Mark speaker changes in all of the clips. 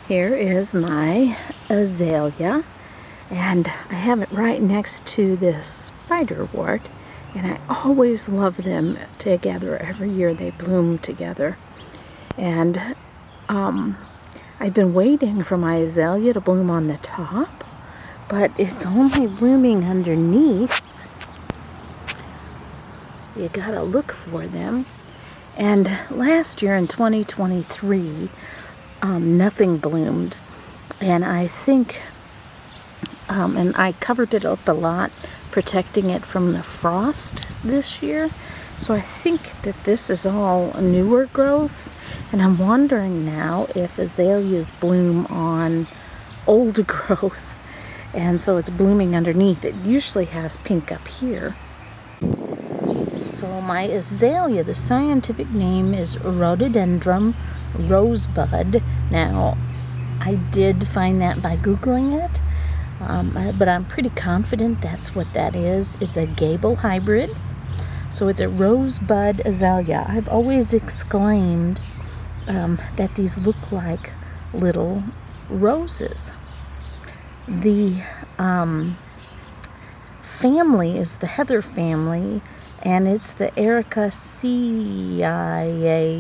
Speaker 1: Here is my azalea, and I have it right next to this spiderwort, and I always love them together. Every year they bloom together. And I've been waiting for my azalea to bloom on the top, but it's only blooming underneath. You gotta look for them. And last year in 2023, nothing bloomed, and I think, and I covered it up a lot, protecting it from the frost this year. So I think that this is all newer growth, and I'm wondering now if azaleas bloom on old growth, and so it's blooming underneath. It usually has pink up here. So my azalea, the scientific name is Rhododendron Rosebud. Now, I did find that by Googling it, but I'm pretty confident that's what that is. It's a Gable hybrid, so it's a Rosebud azalea. I've always exclaimed that these look like little roses. The family is the heather family, and it's the Ericaceae,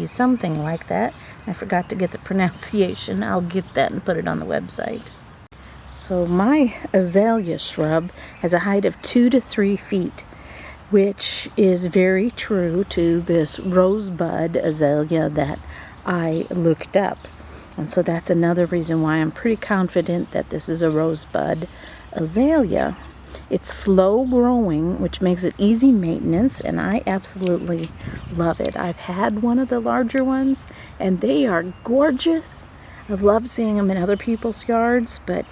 Speaker 1: something like that. I forgot to get the pronunciation. I'll get that and put it on the website. So my azalea shrub has a height of 2 to 3 feet, which is very true to this rosebud azalea that I looked up. And so that's another reason why I'm pretty confident that this is a rosebud azalea. It's slow growing, which makes it easy maintenance, and I absolutely love it. I've had one of the larger ones, and they are gorgeous. I love seeing them in other people's yards, but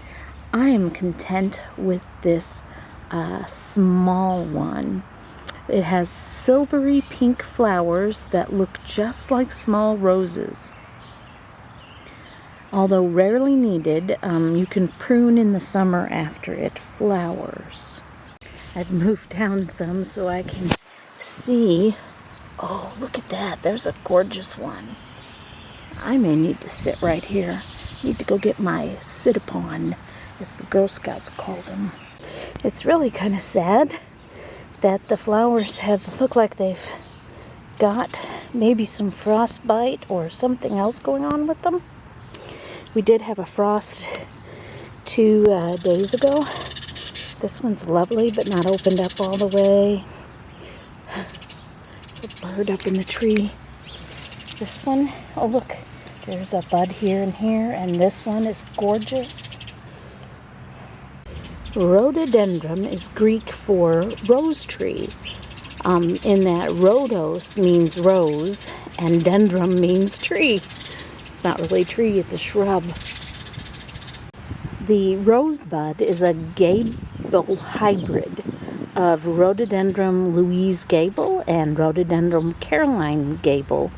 Speaker 1: I am content with this small one. It has silvery pink flowers that look just like small roses. Although rarely needed, you can prune in the summer after it flowers. I've moved down some so I can see. Oh, look at that. There's a gorgeous one. I may need to sit right here. I need to go get my sit-upon, as the Girl Scouts called them. It's really kind of sad that the flowers look like they've got maybe some frostbite or something else going on with them. We did have a frost 2 days ago. This one's lovely, but not opened up all the way. There's a bird up in the tree. This one, oh look, there's a bud here and here, and this one is gorgeous. Rhododendron is Greek for rose tree, in that rhodos means rose, and dendron means tree. It's not really a tree, it's a shrub. The rosebud is a Gable hybrid of Rhododendron Louise Gable and Rhododendron Caroline Gable.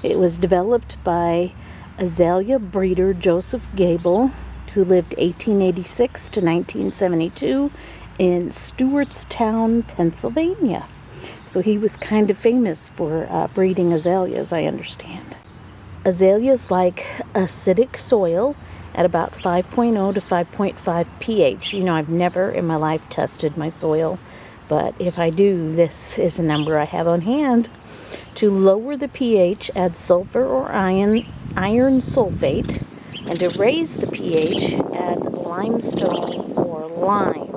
Speaker 1: It was developed by azalea breeder Joseph Gable, who lived 1886 to 1972 in Stewartstown, Pennsylvania. So he was kind of famous for breeding azaleas, I understand. Azaleas like acidic soil at about 5.0 to 5.5 pH. You know, I've never in my life tested my soil, but if I do, this is a number I have on hand. To lower the pH, add sulfur or iron sulfate, and to raise the pH, add limestone or lime.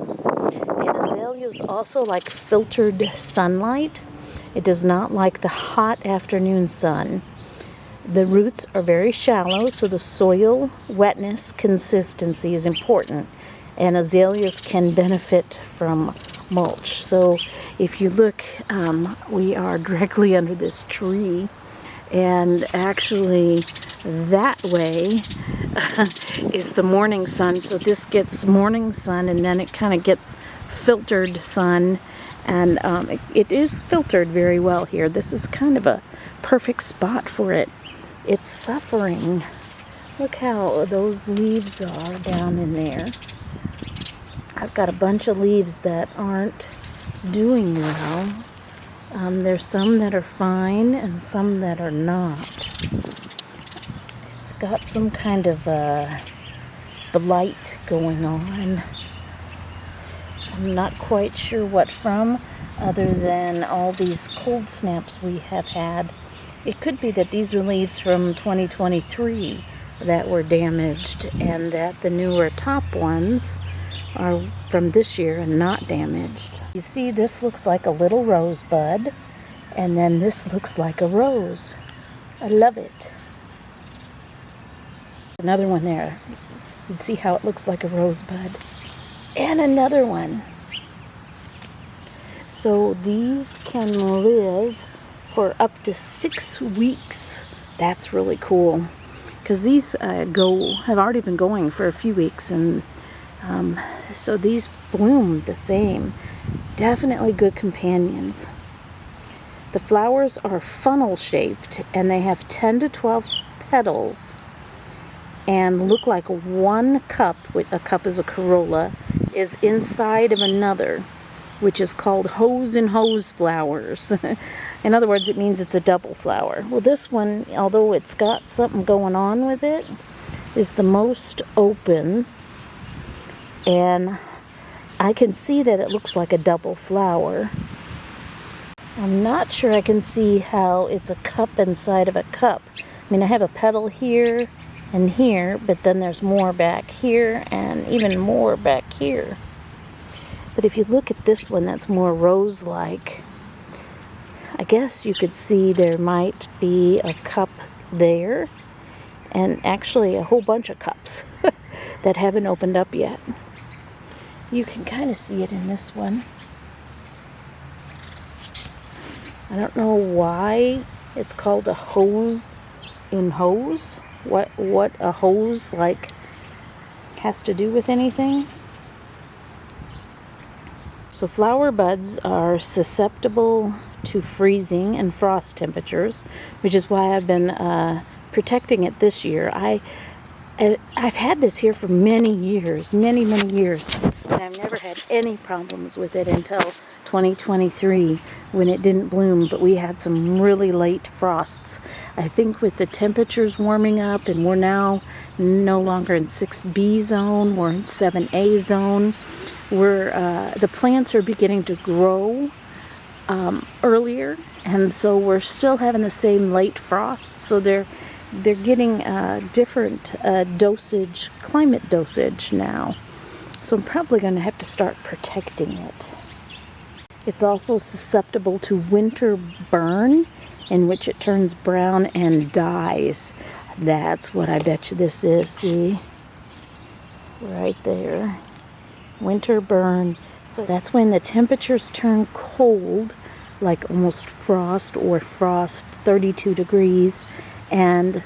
Speaker 1: And azaleas also like filtered sunlight. It does not like the hot afternoon sun. The roots are very shallow, so the soil wetness consistency is important, and azaleas can benefit from mulch. So if you look, we are directly under this tree, and actually that way is the morning sun. So this gets morning sun, and then it kind of gets filtered sun, and it is filtered very well here. This is kind of a perfect spot for it. It's suffering. Look how those leaves are down in there. I've got a bunch of leaves that aren't doing well. There's some that are fine and some that are not. It's got some kind of blight going on. I'm not quite sure what from, other than all these cold snaps we have had. It could be that these are leaves from 2023 that were damaged, and that the newer top ones are from this year and not damaged. You see, this looks like a little rosebud, and then this looks like a rose. I love it. Another one there. You can see how it looks like a rosebud. And another one. So these can live for up to 6 weeks. That's really cool, because these have already been going for a few weeks, and so these bloom the same. Definitely good companions. The flowers are funnel shaped, and they have 10 to 12 petals and look like one cup. A cup is a corolla, is inside of another, which is called hose and hose flowers. In other words, it means it's a double flower. Well, this one, although it's got something going on with it, is the most open, and I can see that it looks like a double flower. I'm not sure I can see how it's a cup inside of a cup. I mean, I have a petal here and here, but then there's more back here and even more back here. But if you look at this one that's more rose-like, I guess you could see there might be a cup there, and actually a whole bunch of cups that haven't opened up yet. You can kind of see it in this one. I don't know why it's called a hose in hose. What a hose like has to do with anything. So flower buds are susceptible to freezing and frost temperatures, which is why I've been protecting it this year. I've had this here for many years, many years, and I've never had any problems with it until 2023 when it didn't bloom, but we had some really late frosts. I think with the temperatures warming up, and we're now no longer in 6B zone, we're in 7A zone. The plants are beginning to grow earlier, and so we're still having the same late frosts, so they're getting different climate dosage now. So I'm probably going to have to start protecting it. It's also susceptible to winter burn, in which it turns brown and dies. That's what I bet you this is, see? Right there. Winter burn. So that's when the temperatures turn cold, like almost frost or frost 32 degrees, and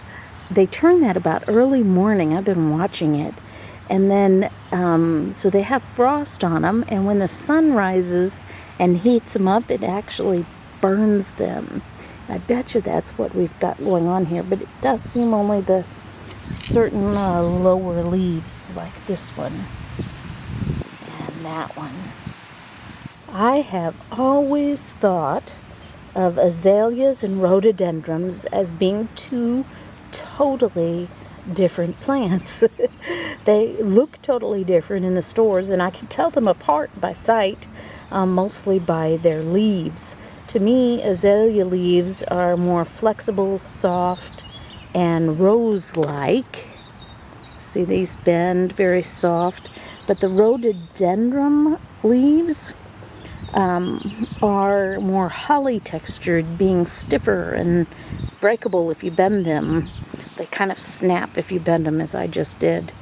Speaker 1: they turn that about early morning. I've been watching it. And then, so they have frost on them, and when the sun rises and heats them up, it actually burns them. I bet you that's what we've got going on here, but it does seem only the certain lower leaves, like this one and that one. I have always thought of azaleas and rhododendrons as being two totally different plants. They look totally different in the stores, and I can tell them apart by sight, mostly by their leaves. To me, azalea leaves are more flexible, soft, and rose-like. See, these bend very soft, but the rhododendron leaves are more holly textured, being stiffer and breakable if you bend them. They kind of snap if you bend them, as I just did.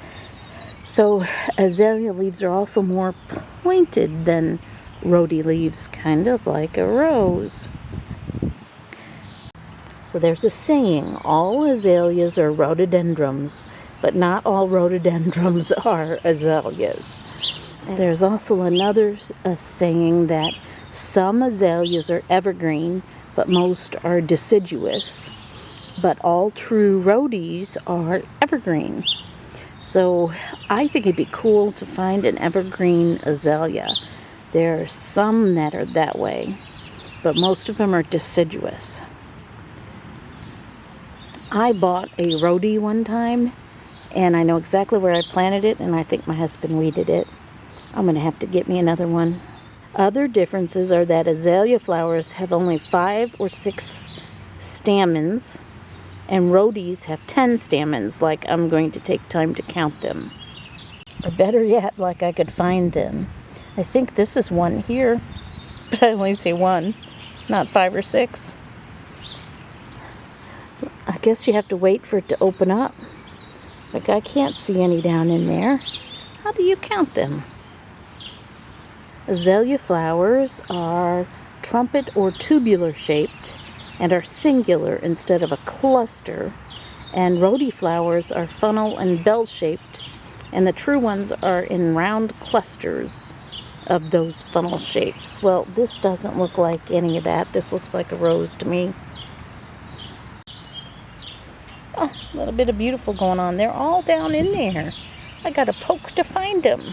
Speaker 1: So azalea leaves are also more pointed than rhody leaves, kind of like a rose. So there's a saying, all azaleas are rhododendrons, but not all rhododendrons are azaleas. And there's also another saying that some azaleas are evergreen, but most are deciduous. But all true rhodies are evergreen. So I think it'd be cool to find an evergreen azalea. There are some that are that way, but most of them are deciduous. I bought a rhodie one time, and I know exactly where I planted it, and I think my husband weeded it. I'm going to have to get me another one. Other differences are that azalea flowers have only 5 or 6 stamens, and rhodies have 10 stamens, like I'm going to take time to count them. Or better yet, like I could find them. I think this is one here, but I only see one, not 5 or 6. I guess you have to wait for it to open up. Like I can't see any down in there. How do you count them? Azalea flowers are trumpet or tubular shaped and are singular instead of a cluster. And rhodie flowers are funnel and bell shaped, and the true ones are in round clusters of those funnel shapes. Well, this doesn't look like any of that. This looks like a rose to me. Oh, a little bit of beautiful going on. They're all down in there. I got to poke to find them.